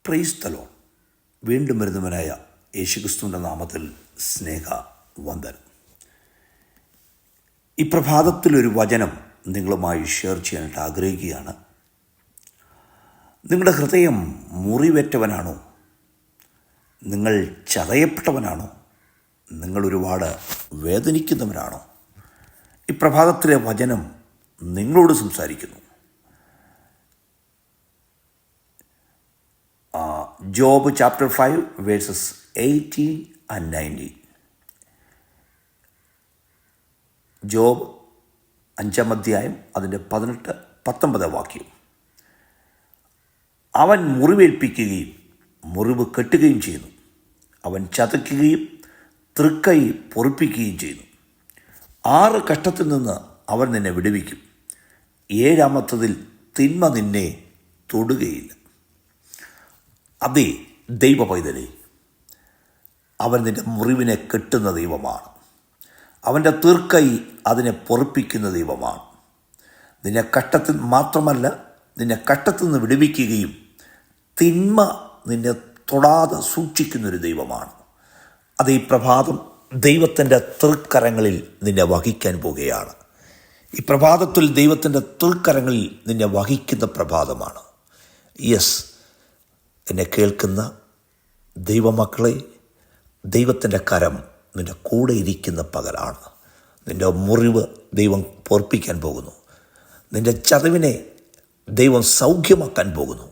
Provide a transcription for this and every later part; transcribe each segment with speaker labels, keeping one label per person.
Speaker 1: Praise the Lord. വീണ്ടും വരുന്നവനായ യേശുക്രിസ്തുവിൻ്റെ നാമത്തിൽ സ്നേഹ വന്ദനം. ഈ പ്രഭാതത്തിലൊരു വചനം നിങ്ങളുമായി ഷെയർ ചെയ്യാനായിട്ട് ആഗ്രഹിക്കുകയാണ്. നിങ്ങളുടെ ഹൃദയം മുറിവേറ്റവനാണോ? നിങ്ങൾ ചതയപ്പെട്ടവനാണോ? നിങ്ങൾ ഒരുപാട് വേദനിക്കുന്നവനാണോ? ഈ പ്രഭാതത്തിലെ വചനം നിങ്ങളോട് സംസാരിക്കുന്നു. Job chapter 5 versus 18 and 19. Job 5-ാം അധ്യായം അതിൻ്റെ 18-19 വാക്യം. അവൻ മുറിവേൽപ്പിക്കുകയും മുറിവ് കെട്ടുകയും ചെയ്യുന്നു. അവൻ ചതയ്ക്കുകയും തൃക്കൈ പൊറിപ്പിക്കുകയും ചെയ്യുന്നു. 6 കഷ്ടത്തിൽ നിന്ന് അവൻ നിന്നെ വിടുവിക്കും. 7-ാമത്തതിൽ തിന്മ നിന്നെ തൊടുകയില്ല. അതേ ദൈവ പൈതലേ, അവൻ നിൻ്റെ മുറിവിനെ കെട്ടുന്ന ദൈവമാണ്. അവൻ്റെ തീർക്കൈ അതിനെ പൊറിപ്പിക്കുന്ന ദൈവമാണ്. നിന്നെ കഷ്ടത്തിൽ മാത്രമല്ല, നിന്നെ കഷ്ടത്തിൽ നിന്ന് വിടുവിക്കുകയും തിന്മ നിന്നെ തൊടാതെ സൂക്ഷിക്കുന്നൊരു ദൈവമാണ്. അത് ഈ പ്രഭാതം ദൈവത്തിൻ്റെ തൃക്കരങ്ങളിൽ നിന്നെ വഹിക്കാൻ പോകുകയാണ്. ഈ പ്രഭാതത്തിൽ ദൈവത്തിൻ്റെ തൃക്കരങ്ങളിൽ നിന്നെ വഹിക്കുന്ന പ്രഭാതമാണ്. യെസ്, എന്നെ കേൾക്കുന്ന ദൈവമക്കളെ, ദൈവത്തിൻ്റെ കരം നിൻ്റെ കൂടെ ഇരിക്കുന്ന പകലാണ്. നിൻ്റെ മുറിവ് ദൈവം പൊറിപ്പിക്കാൻ പോകുന്നു. നിൻ്റെ ചതവിനെ ദൈവം സൗഖ്യമാക്കാൻ പോകുന്നു.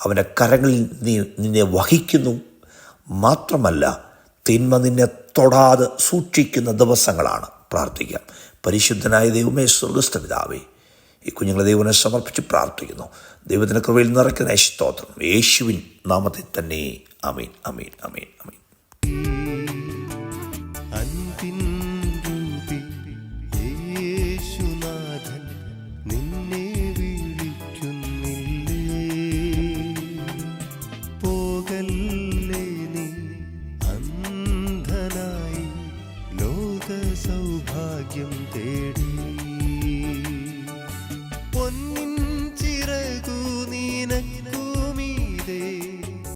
Speaker 1: അവൻ്റെ കരങ്ങളിൽ നിന്നെ വഹിക്കുന്നു. മാത്രമല്ല, തിന്മ നിന്നെ തൊടാതെ സൂക്ഷിക്കുന്ന ദിവസങ്ങളാണ്. പ്രാർത്ഥിക്കാം. പരിശുദ്ധനായ ദൈവമേ, സ്വർഗ്ഗസ്ഥ പിതാവേ, ഈ കുഞ്ഞുങ്ങളെ ദൈവനെ സമർപ്പിച്ച് പ്രാർത്ഥിക്കുന്നു. ദൈവത്തിൻ്റെ കൃപയിൽ നിറയ്ക്കുന്ന സ്തോത്രം യേശുവിൻ നാമത്തിൽ തന്നെ. ആമീൻ, ആമീൻ, ആമീൻ, ആമീൻ.